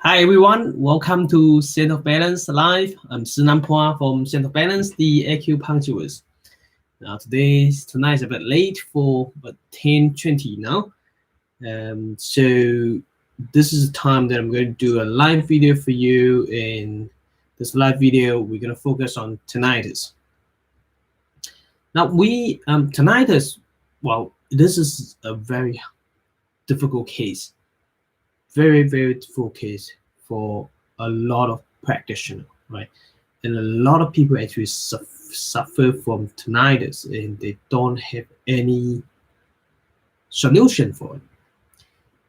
Hi everyone, welcome to Szenan-Balance Live. I'm Szenan-Balance from Szenan-Balance, the acupuncturist. Now tonight's a bit late for about 10:20 now. So this is the time that I'm going to do a live video for you. In this live video, we're going to focus on tinnitus. Now tinnitus, well, this is a very difficult case. Very difficult case for a lot of practitioners, right? And a lot of people actually suffer from tinnitus and they don't have any solution for it.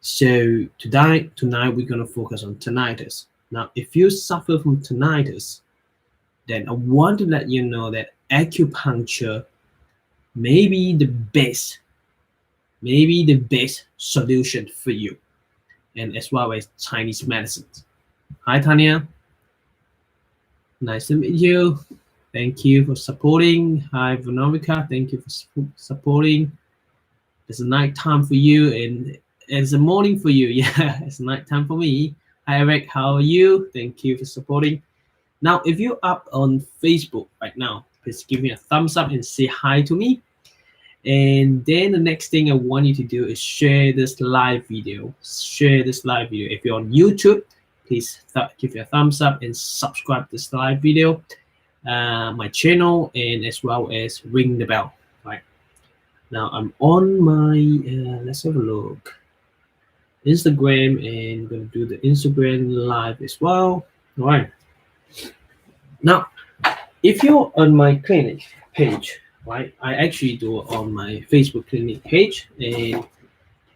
So tonight we're going to focus on tinnitus. Now, if you suffer from tinnitus, then I want to let you know that acupuncture may be the best solution for you, and as well as Chinese medicines. Hi, Tanya. Nice to meet you. Thank you for supporting. Hi, Veronica. Thank you for supporting. It's a night time for you, and it's a morning for you. Yeah, it's night time for me. Hi, Eric. How are you? Thank you for supporting. Now, if you're up on Facebook right now, please give me a thumbs up and say hi to me. And then the next thing I want you to do is share this live video. Share this live video. If you're on YouTube, please give me a thumbs up and subscribe to this live video, my channel, and as well as ring the bell. Right now, I'm on my let's have a look, Instagram, and I'm gonna do the Instagram live as well. All right. Now, if you're on my clinic page, right, I actually do it on my Facebook clinic page, and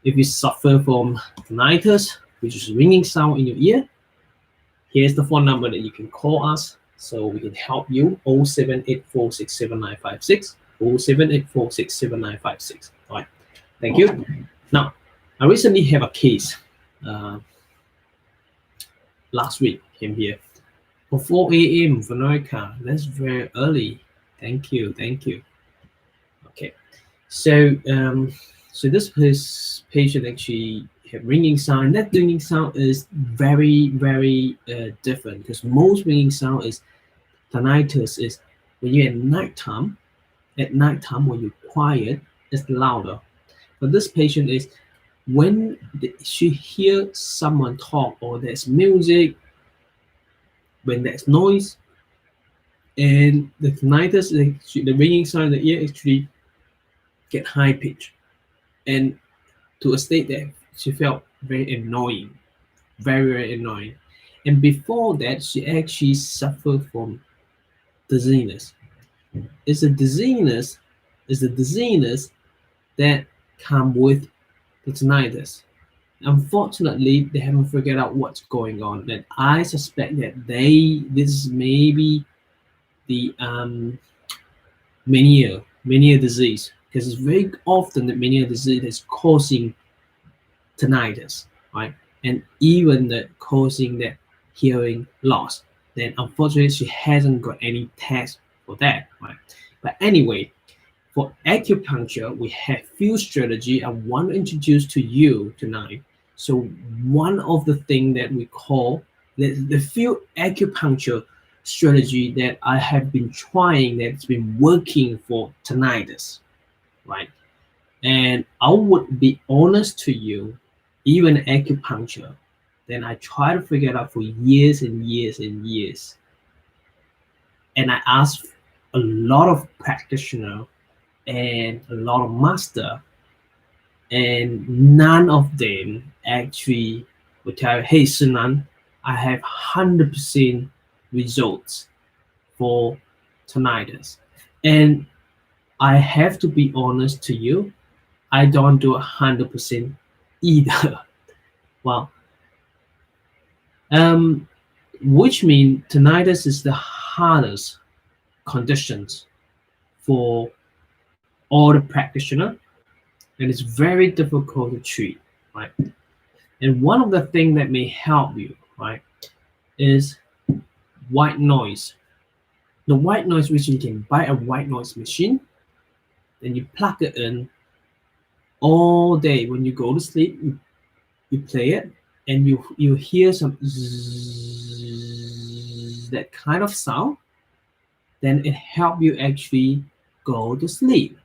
if you suffer from tinnitus, which is ringing sound in your ear, here's the phone number that you can call us so we can help you. 078467956, 078467956. All right, thank you. Now, I recently have a case. Last week came here for 4 a.m. Veronica. That's very early. Thank you. Okay, so this patient actually have ringing sound. That ringing sound is very different, because most ringing sound is tinnitus is when you're at nighttime. At nighttime, when you're quiet, it's louder. But this patient is when she hears someone talk, or there's music, when there's noise, and the tinnitus, the ringing sound in the ear actually get high pitch, and to a state that she felt very annoying, very annoying. And before that, she actually suffered from dizziness. It's a dizziness that come with the tinnitus. Unfortunately, they haven't figured out what's going on. And I suspect that this may be the mania disease, because it's very often that mania disease is causing tinnitus, right? And even causing that hearing loss. Then unfortunately, she hasn't got any test for that, right? But anyway, for acupuncture, we have few strategy I want to introduce to you tonight. So one of the things that we call the few acupuncture strategy that I have been trying, that's been working for tinnitus, right? And I would be honest to you, even acupuncture, then I try to figure it out for years and years. And I asked a lot of practitioners and a lot of master, and none of them actually would tell you, hey, Szenan, I have 100% results for tinnitus. And I have to be honest to you, I don't do 100% either. Well, which means tinnitus is the hardest conditions for all the practitioner, and it's very difficult to treat, right? And one of the things that may help you, right, is white noise. The white noise, which you can buy a white noise machine, and you plug it in all day. When you go to sleep, you play it, and you hear some zzz, that kind of sound, then it help you actually go to sleep.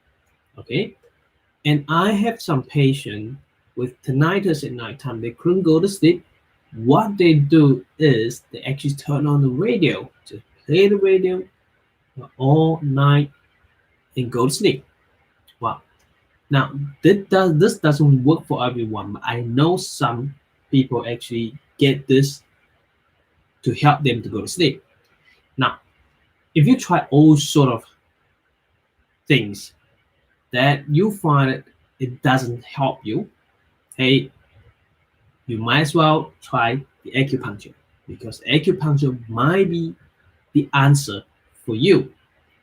Okay, and I have some patient with tinnitus at nighttime. They couldn't go to sleep. What they do is they actually turn on the radio, just play the radio all night and go to sleep. Wow. Now this doesn't work for everyone, but I know some people actually get this to help them to go to sleep. Now, if you try all sort of things that you find it doesn't help you, hey, you might as well try the acupuncture, because acupuncture might be the answer for you,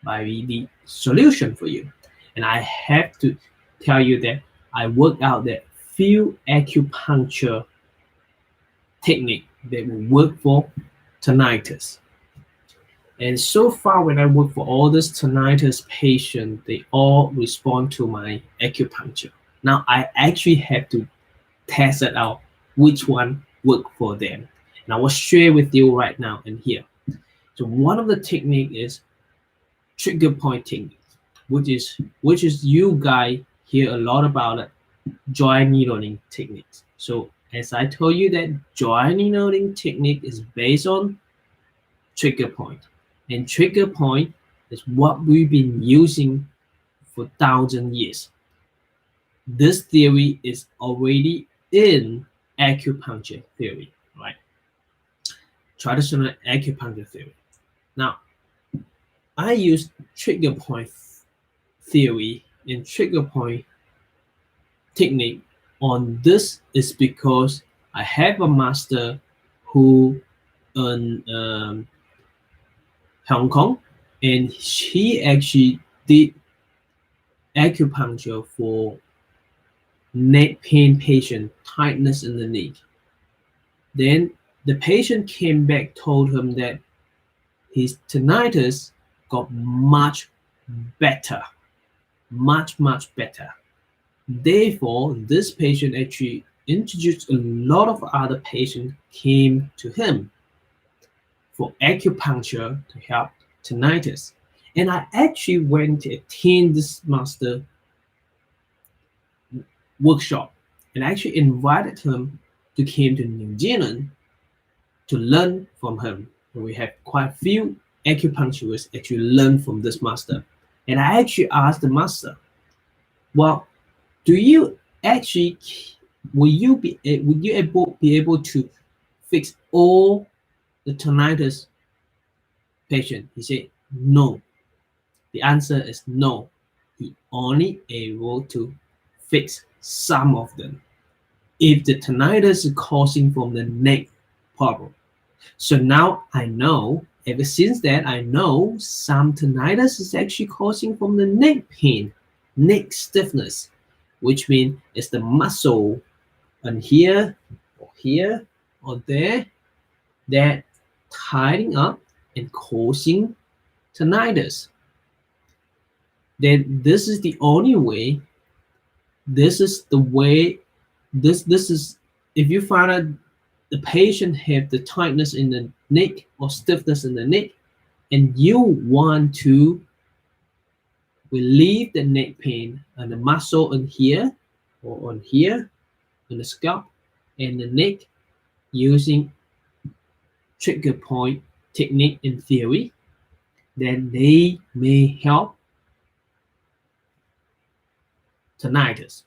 might be the solution for you. And I have to tell you that I worked out that few acupuncture technique that will work for tinnitus. And so far, when I work for all these tinnitus patients, they all respond to my acupuncture. Now I actually have to test it out which one work for them. And I will share with you right now and here. So one of the technique is trigger point technique, which is you guys hear a lot about it, joint needling techniques. So as I told you that joint needling technique is based on trigger point, and trigger point is what we've been using for 1,000 years. This theory is already in acupuncture theory, right? Traditional acupuncture theory. Now, I use trigger point theory and trigger point technique on this is because I have a master who in Hong Kong, and she actually did acupuncture for neck pain patient, tightness in the neck. Then the patient came back, told him that his tinnitus got much better, much better. Therefore, this patient actually introduced a lot of other patients came to him for acupuncture to help tinnitus. And I actually went to attend this master workshop and actually invited him to come to New Zealand to learn from him. And we have quite a few acupuncturists actually learn from this master. And I actually asked the master, well, do you actually will you be able to fix all the tinnitus patient? He said no. The answer is no. He only able to fix some of them if the tinnitus is causing from the neck problem. So now I know, ever since that, I know some tinnitus is actually causing from the neck pain, neck stiffness, which means it's the muscle on here or there that tightening up and causing tinnitus. Then this is the only way. This is the way. This is if you find out the patient have the tightness in the neck or stiffness in the neck, and you want to relieve the neck pain and the muscle on here or on here, on the scalp and the neck, using trigger point technique in theory, then they may help tinnitus.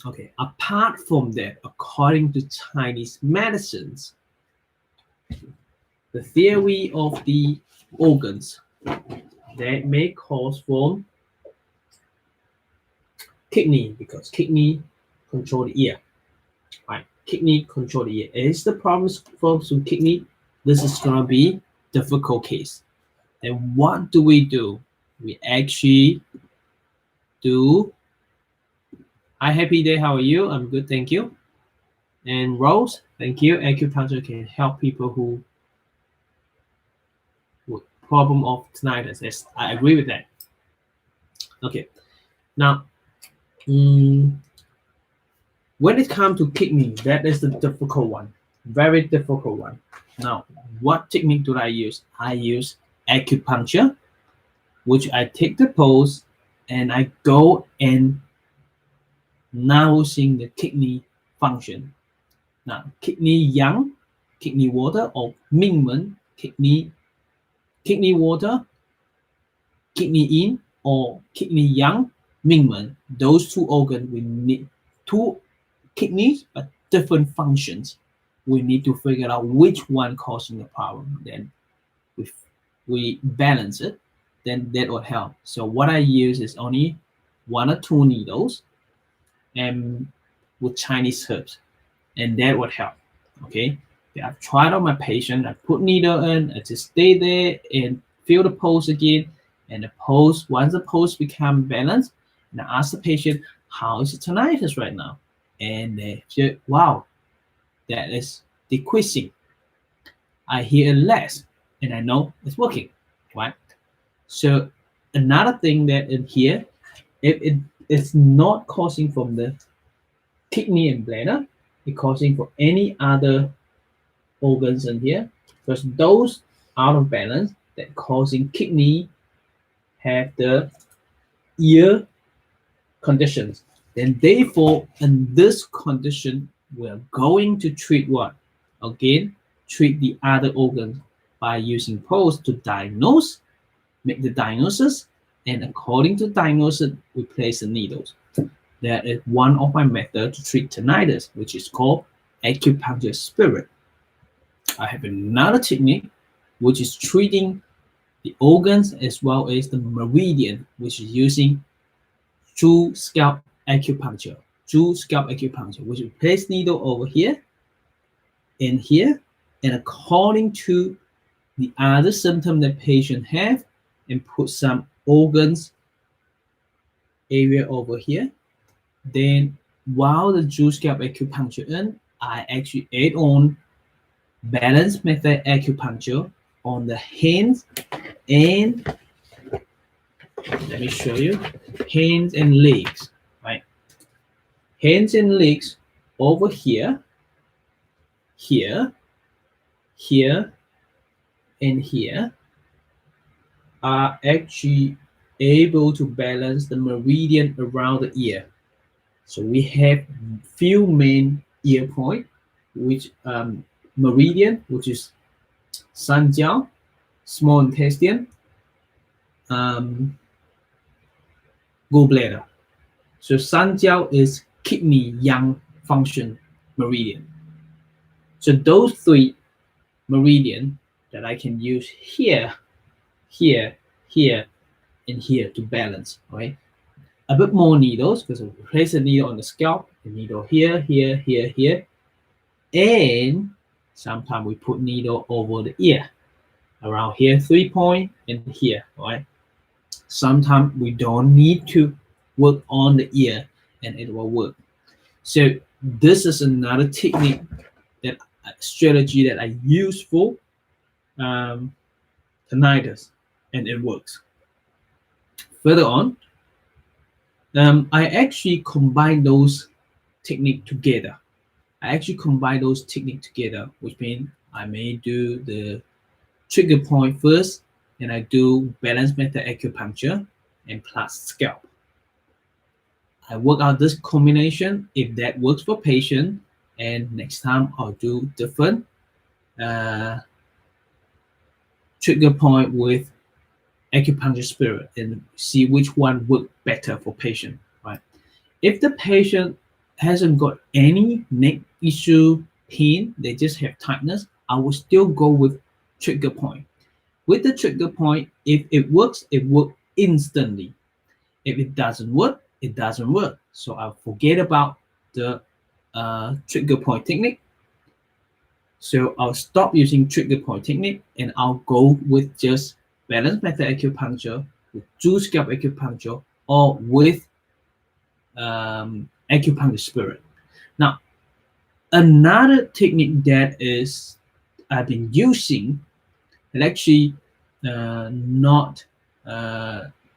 Okay, apart from that, according to Chinese medicines, the theory of the organs that may cause from kidney, because kidney control the ear, right? Kidney control the ear. Is the problems from kidney? This is gonna be difficult case. And what do? We actually do. Hi, happy day. How are you? I'm good, thank you. And Rose, thank you. Acupuncture can help people who with problem of tinnitus. Yes, I agree with that. Okay, now When it comes to kidney, that is the difficult one, very difficult one. Now, what technique do I use? I use acupuncture, which I take the pulse and I go and nourishing the kidney function. Now, kidney yang, kidney water, or Mingmen, kidney water, kidney yin, or kidney yang, Mingmen. Those two organs, we need two kidneys, but different functions. We need to figure out which one causing the problem. Then if we balance it, then that will help. So what I use is only 1 or 2 needles and with Chinese herbs, and that would help. Okay, I've tried on my patient. I put needle in, I just stay there and feel the pulse again. And the pulse, once the pulse become balanced, and I ask the patient, how is the tinnitus right now? And they say, wow, that is decreasing. I hear less, and I know it's working, right? So another thing that in here, if it is not causing from the kidney and bladder, it's causing for any other organs in here, because those out of balance that causing kidney have the ear conditions. Then therefore, in this condition, we're going to treat what? Again, treat the other organs by using pulse to diagnose, make the diagnosis, and according to diagnosis, we place the needles. That is one of my methods to treat tinnitus, which is called acupuncture spirit. I have another technique, which is treating the organs as well as the meridian, which is using true scalp acupuncture. True scalp acupuncture, which we place needle over here, in here, and according to the other symptom that patient have, and put some organs area over here. Then while the true scalp acupuncture in, I actually add on balance method acupuncture on the hands and let me show you hands and legs, right? Hands and legs over here, here, here, and here are actually able to balance the meridian around the ear. So we have few main ear point, which meridian, which is Szenan-Balance, small intestine, gallbladder. So Szenan-Balance is kidney yang function meridian. So those 3 meridian that I can use here, here, here, and here to balance, right? A bit more needles because I place a needle on the scalp, the needle here, here, here, here, and sometimes we put needle over the ear, around here, 3 point, and here, right? Sometimes we don't need to work on the ear, and it will work. So this is another technique, that strategy that I use for tinnitus, and it works. Further on, I actually combine those techniques together. Which means I may do the trigger point first, and I do balance method acupuncture and plus scalp. I work out this combination if that works for patient, and next time I'll do different trigger point with acupuncture spirit and see which one works better for patient, right? If the patient hasn't got any neck issue, pain, they just have tightness, I will still go with trigger point. With the trigger point, if it works instantly. If it doesn't work, it doesn't work. So I'll forget about the trigger point technique. So I'll stop using trigger point technique and I'll go with just balance method acupuncture, with true scalp acupuncture, or with acupuncture spirit. Now, another technique that is I've been using, and actually not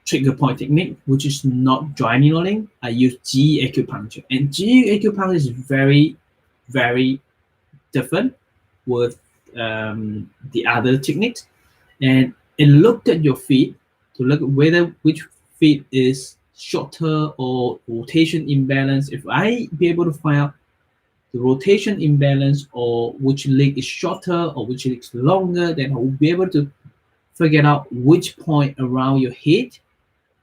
trigger point technique, which is not dry needling. I use GE acupuncture, and GE acupuncture is very, very different with the other techniques. And it looked at your feet to look at whether which feet is shorter or rotation imbalance. If I be able to find out the rotation imbalance or which leg is shorter or which leg is longer, then I will be able to figure out which point around your head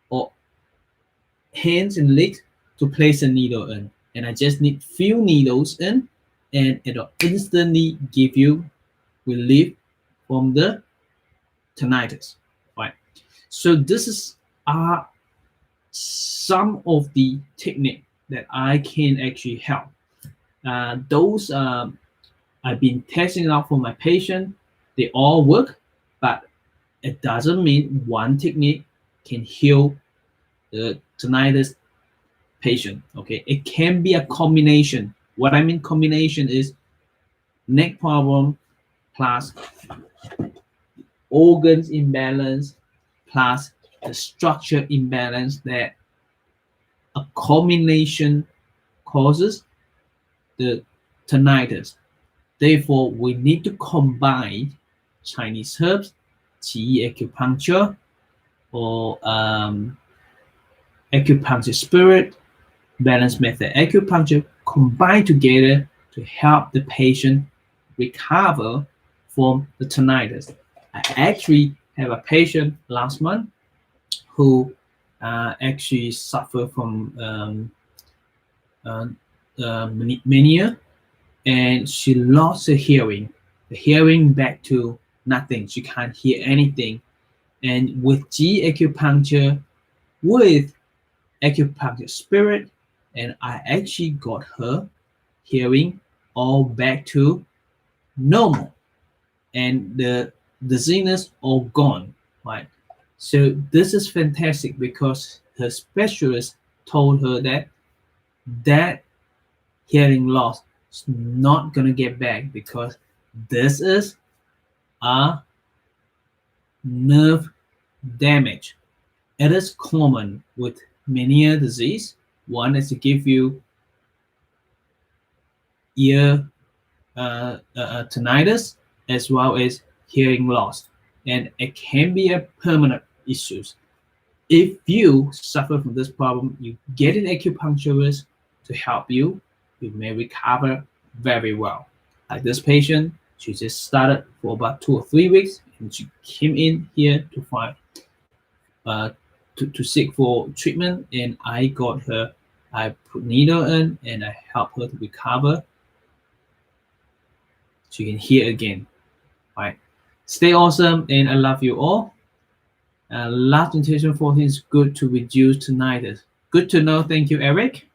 or hands and legs to place a needle in. And I just need few needles in, and it'll instantly give you relief from the tinnitus. Right. So this is some of the technique that I can actually help. Those I've been testing it out for my patient. They all work, but it doesn't mean one technique can heal the tinnitus patient. Okay, it can be a combination. What I mean combination is neck problem plus organs imbalance plus the structure imbalance, that a combination causes the tinnitus. Therefore, we need to combine Chinese herbs, qi acupuncture, or acupuncture spirit, balance method acupuncture, combined together to help the patient recover from the tinnitus. I actually have a patient last month who actually suffered from mania, and she lost her hearing. The hearing back to nothing. She can't hear anything. And with G acupuncture, with acupuncture spirit, and I actually got her hearing all back to normal, and the dizziness all gone. Right. So this is fantastic because her specialist told her that that hearing loss is not gonna get back because this is a nerve damage. It is common with mania disease. One is to give you ear tinnitus as well as hearing loss, and it can be a permanent issue. If you suffer from this problem, you get an acupuncturist to help you. You may recover very well. Like this patient, she just started for about 2 or 3 weeks, and she came in here to find to seek for treatment, and I got her. I put needle in, and I help her to recover. She can hear again. Right. Stay awesome, and I love you all. Last nutrition 14 is good to reduce tinnitus. Good to know. Thank you, Eric.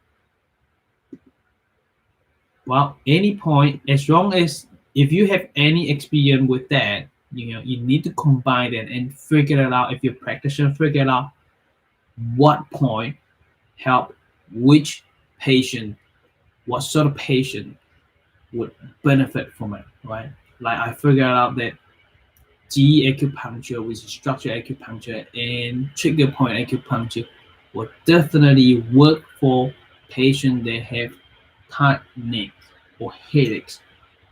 Well, any point, as long as if you have any experience with that, you need to combine it and figure it out. If your practitioner figure it out what point help which patient, what sort of patient would benefit from it, right? Like I figured out that G acupuncture, which is structure acupuncture, and trigger point acupuncture will definitely work for patients that have tight neck or headaches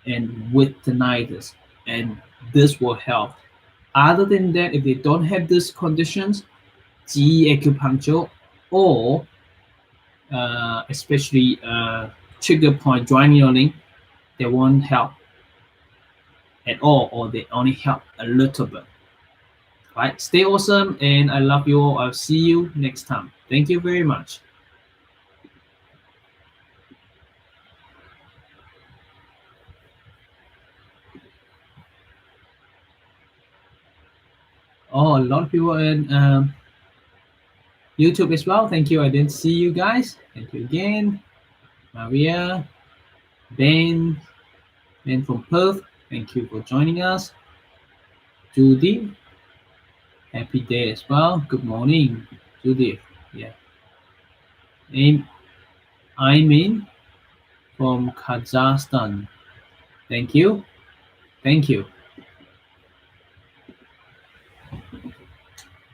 and with tinnitus, and this will help. Other than that, if they don't have these conditions, G acupuncture or especially trigger point dry needling, they won't help at all, or they only help a little bit. Right? Stay awesome, and I love you all. I'll see you next time. Thank you very much. Oh, a lot of people in YouTube as well. Thank you. I didn't see you guys. Thank you again. Maria, Ben from Perth. Thank you for joining us. Judy, happy day as well. Good morning, Judy. Yeah. And Imin from Kazakhstan. Thank you. Thank you.